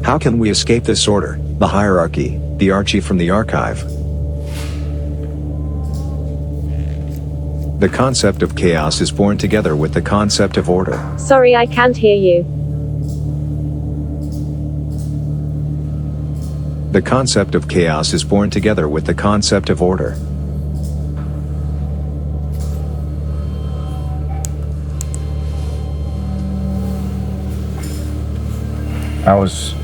How can we escape this order, the hierarchy, the Archie from the archive? The concept of chaos is born together with the concept of order. Sorry, I can't hear you. The concept of chaos is born together with the concept of order. I was